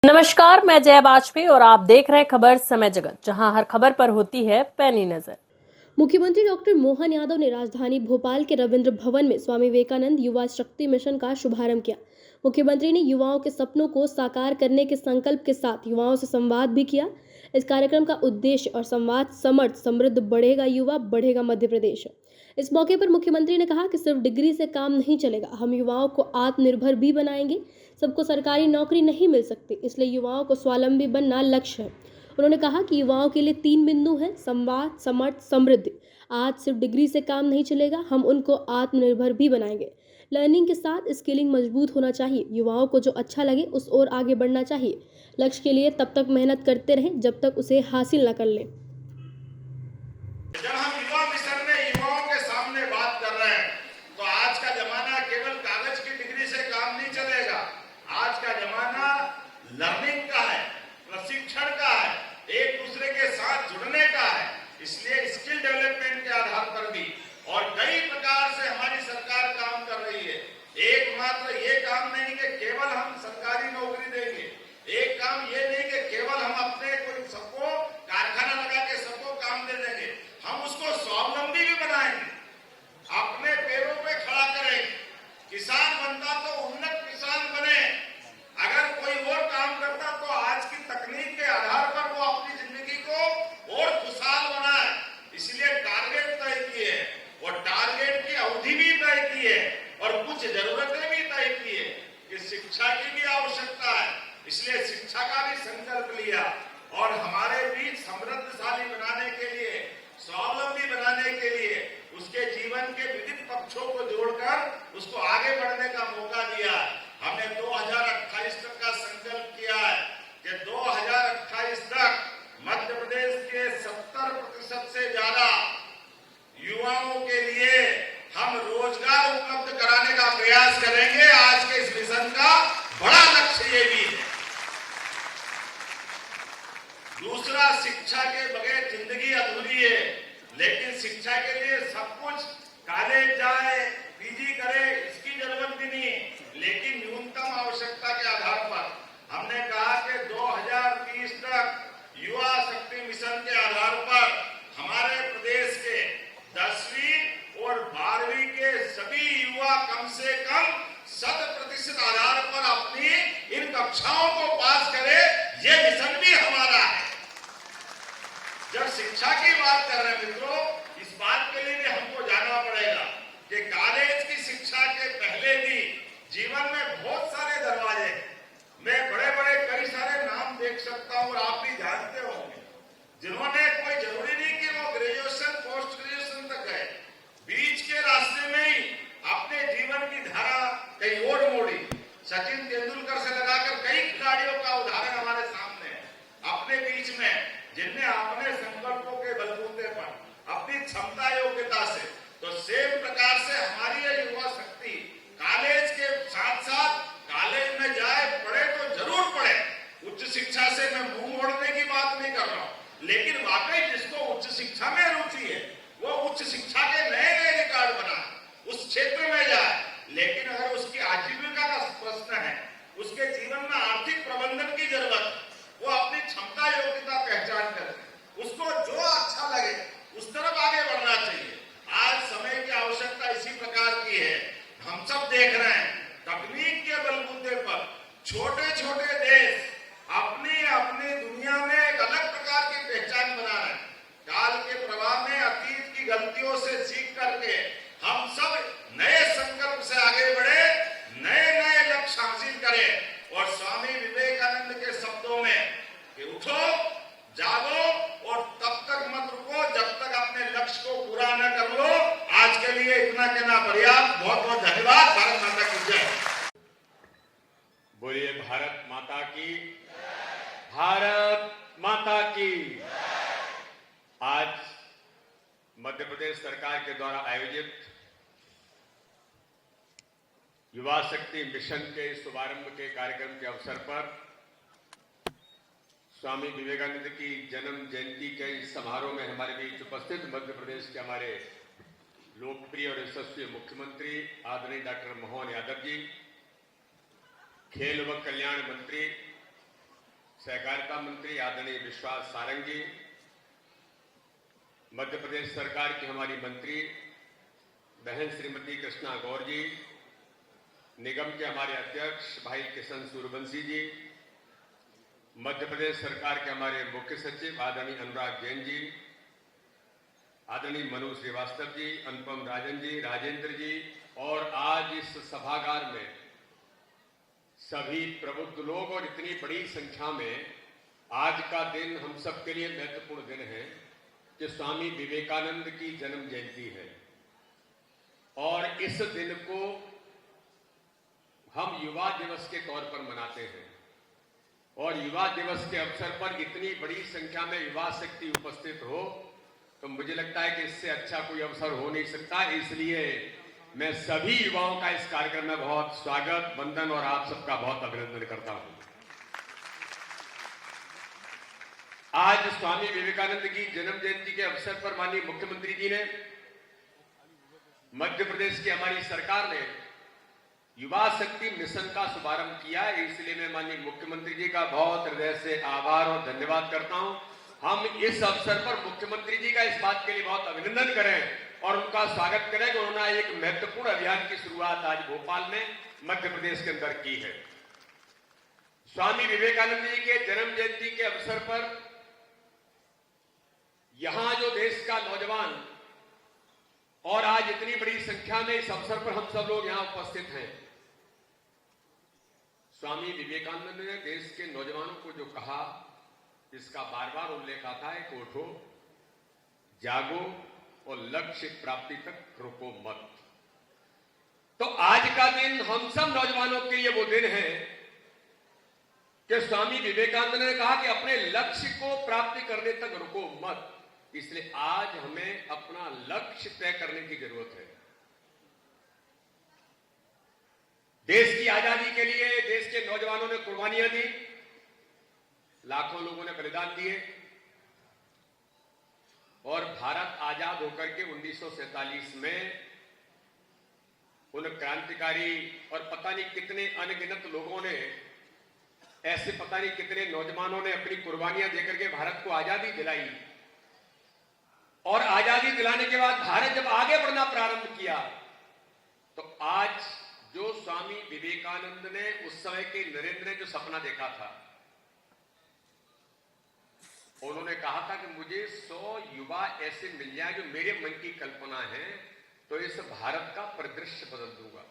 नमस्कार, मैं जया वाजपेयी और आप देख रहे हैं खबर समय जगत, जहां हर खबर पर होती है पैनी नजर। मुख्यमंत्री डॉक्टर मोहन यादव ने राजधानी भोपाल के रविंद्र भवन में स्वामी विवेकानंद युवा शक्ति मिशन का शुभारंभ किया। मुख्यमंत्री ने युवाओं के सपनों को साकार करने के संकल्प के साथ युवाओं से संवाद भी किया। इस कार्यक्रम का उद्देश्य और संवाद समर्थ समृद्ध बढ़ेगा युवा बढ़ेगा मध्य प्रदेश। इस मौके पर मुख्यमंत्री ने कहा कि सिर्फ डिग्री से काम नहीं चलेगा, हम युवाओं को आत्मनिर्भर भी बनाएंगे। सबको सरकारी नौकरी नहीं मिल सकती, इसलिए युवाओं को स्वावलंबी बनना लक्ष्य है। उन्होंने कहा कि युवाओं के लिए 3 बिंदु हैं: संवाद, समर्थ, समृद्धि। आज सिर्फ डिग्री से काम नहीं चलेगा, हम उनको आत्मनिर्भर भी बनाएंगे। लर्निंग के साथ स्किलिंग मजबूत होना चाहिए। युवाओं को जो अच्छा लगे उस ओर आगे बढ़ना चाहिए। लक्ष्य के लिए तब तक मेहनत करते रहें जब तक उसे हासिल न कर लें। जब हम युवा मिशन में युवाओं के सामने बात कर रहे हैं तो आज का जमाना केवल कागज की डिग्री से काम नहीं चलेगा। आज का जमाना लर्निंग का है, प्रशिक्षण का है, एक दूसरे के साथ जुड़ने का है। इसलिए स्किल डेवलपमेंट के आधार पर भी और कई प्रकार से हमारी सरकार काम कर रही है। एकमात्र ये काम नहीं कि केवल हम सरकारी नौकरी देंगे, एक काम ये नहीं कि केवल हम अपने कोई सबको कारखाना लगा के सबको काम दे देंगे, हम उसको स्वावलंबी भी बनाएंगे, अपने पैरों पे खड़ा करेंगे। किसान बनता तो उन्नत किसान बने, अगर कोई और काम करता तो आज की तकनीक के आधार पर वो अपनी जिंदगी को और खुशहाल बनाए। इसलिए टारगेट तय किए और टारगेट की अवधि भी तय की है और कुछ जरूरतें भी तय की है कि शिक्षा की भी आवश्यकता है। इसलिए शिक्षा का भी संकल्प लिया और हमारे बीच समृद्धशाली बनाने के लिए, स्वावलंबी बनाने के लिए उसके जीवन के विविध पक्षों को जोड़कर उसको आगे बढ़ने का मौका दिया। हमने 2028 तक का संकल्प किया है कि 2028 तक मध्य प्रदेश के 70% से ज्यादा युवाओं के लिए हम रोजगार उपलब्ध कराने का प्रयास करेंगे। आज के इस मिशन का बड़ा लक्ष्य ये भी है। दूसरा, शिक्षा के बगैर जिंदगी अधूरी है, लेकिन शिक्षा के लिए सब कुछ, कॉलेज जाए, पीजी करे, इसकी जरूरत भी नहीं, लेकिन न्यूनतम आवश्यकता के आधार पर हमने कहा कि 2030 तक युवा शक्ति मिशन के आधार पर हमारे प्रदेश के 10वीं और 12वीं के सभी युवा कम से कम 100% आधार पर अपनी इन कक्षाओं को पास करे। ये मिशन भी हमारा है। जब शिक्षा की बात कर रहे हैं मित्रों, इस बात के लिए भी हमको जानना पड़ेगा कि कॉलेज की शिक्षा के पहले भी जीवन में बहुत सारे दरवाजे हैं। मैं बड़े बड़े कई सारे नाम देख सकता हूं और आप भी जानते होंगे, जिन्होंने कोई जरूरी नहीं कि वो ग्रेजुएशन पोस्ट ग्रेजुएशन तक गए, बीच के रास्ते में ही अपने जीवन की धारा कहीं और मोड़ी। सचिन तेंदुलकर से लगाकर कई खिलाड़ियों का उदाहरण हमारे सामने है अपने बीच में, जिनने अपने संकल्पों के बलबूते पर, अपनी क्षमता योग्यता से, तो सेम प्रकार से हमारी ये युवा शक्ति कॉलेज के साथ साथ कॉलेज में जाए, पढ़े तो जरूर पढ़े। उच्च शिक्षा से मैं मुंह मोड़ने की बात नहीं कर रहा हूं, लेकिन वाकई जिसको उच्च शिक्षा में रुचि है वो उच्च शिक्षा के नए नए रिकॉर्ड बनाए, उस क्षेत्र में जाए। लेकिन अगर उसकी आजीविका का प्रश्न है, उसके जीवन में आर्थिक प्रबंधन की जरूरत है, वो अपनी क्षमता योग्यता पहचान कर उसको जो अच्छा लगे उस तरफ आगे बढ़ना चाहिए। आज समय की आवश्यकता इसी प्रकार की है। हम सब देख रहे हैं तकनीक के बलबूते पर छोटे छोटे देश अपनी अपनी दुनिया में एक अलग प्रकार की पहचान बना रहे हैं। काल के प्रवाह में अतीत की गलतियों से सीख करके हम सब नए संकल्प से आगे बढ़े, नए नए लक्ष्य हासिल करें और स्वामी विवेकानंद के शब्दों में कि उठो, जागो और तब तक मत रुको जब तक अपने लक्ष्य को पूरा न कर लो। आज के लिए इतना कहना पर्याप्त। बहुत बहुत धन्यवाद। भारत माता की जय। बोलिए भारत माता की, भारत माता की। आज मध्य प्रदेश सरकार के द्वारा आयोजित युवा शक्ति मिशन के शुभारंभ के कार्यक्रम के अवसर पर स्वामी विवेकानंद की जन्म जयंती के इस समारोह में हमारे बीच उपस्थित मध्य प्रदेश के हमारे लोकप्रिय और यशस्वी मुख्यमंत्री आदरणीय डॉक्टर मोहन यादव जी, खेल व कल्याण मंत्री सहकारिता मंत्री आदरणीय विश्वास सारंग जी, मध्य प्रदेश सरकार की हमारी मंत्री बहन श्रीमती कृष्णा गौर जी, निगम के हमारे अध्यक्ष भाई किशन सूर्यवंशी जी, मध्य प्रदेश सरकार के हमारे मुख्य सचिव आदरणीय अनुराग जैन जी, आदरणीय मनु श्रीवास्तव जी, अनुपम राजन जी, राजेंद्र जी, और आज इस सभागार में सभी प्रबुद्ध लोग और इतनी बड़ी संख्या में आज का दिन हम सबके लिए महत्वपूर्ण दिन है कि स्वामी विवेकानंद की जन्म जयंती है और इस दिन को हम युवा दिवस के तौर पर मनाते हैं और युवा दिवस के अवसर पर इतनी बड़ी संख्या में युवा शक्ति उपस्थित हो तो मुझे लगता है कि इससे अच्छा कोई अवसर हो नहीं सकता। इसलिए मैं सभी युवाओं का इस कार्यक्रम में बहुत स्वागत, वंदन और आप सबका बहुत अभिनंदन करता हूं। आज स्वामी विवेकानंद की जन्म जयंती के अवसर पर माननीय मुख्यमंत्री जी ने, मध्य प्रदेश की हमारी सरकार ने युवा शक्ति मिशन का शुभारंभ किया है। इसलिए मैं माननीय मुख्यमंत्री जी का बहुत हृदय से आभार और धन्यवाद करता हूं। हम इस अवसर पर मुख्यमंत्री जी का इस बात के लिए बहुत अभिनंदन करें और उनका स्वागत करें कि उन्होंने एक महत्वपूर्ण अभियान की शुरुआत आज भोपाल में मध्य प्रदेश के अंदर की है। स्वामी विवेकानंद जी के जन्म जयंती के अवसर पर यहां जो देश का नौजवान और आज इतनी बड़ी संख्या में इस अवसर पर हम सब लोग यहां उपस्थित हैं, स्वामी विवेकानंद ने देश के नौजवानों को जो कहा इसका बार बार उल्लेख आता है कि उठो, जागो और लक्ष्य प्राप्ति तक रुको मत। तो आज का दिन हम सब नौजवानों के लिए वो दिन है कि स्वामी विवेकानंद ने कहा कि अपने लक्ष्य को प्राप्ति करने तक रुको मत। इसलिए आज हमें अपना लक्ष्य तय करने की जरूरत है। देश की आजादी के लिए देश के नौजवानों ने कुर्बानियां दी, लाखों लोगों ने बलिदान दिए और भारत आजाद होकर के 1947 में उन क्रांतिकारी और पता नहीं कितने अनगिनत लोगों ने, ऐसे पता नहीं कितने नौजवानों ने अपनी कुर्बानियां देकर के भारत को आजादी दिलाई। और आजादी दिलाने के बाद भारत जब आगे बढ़ना प्रारंभ किया तो आज जो स्वामी विवेकानंद ने उस समय के नरेंद्र ने जो सपना देखा था, उन्होंने कहा था कि मुझे 100 युवा ऐसे मिल जाए जो मेरे मन की कल्पना है तो इस भारत का परिदृश्य बदल दूंगा।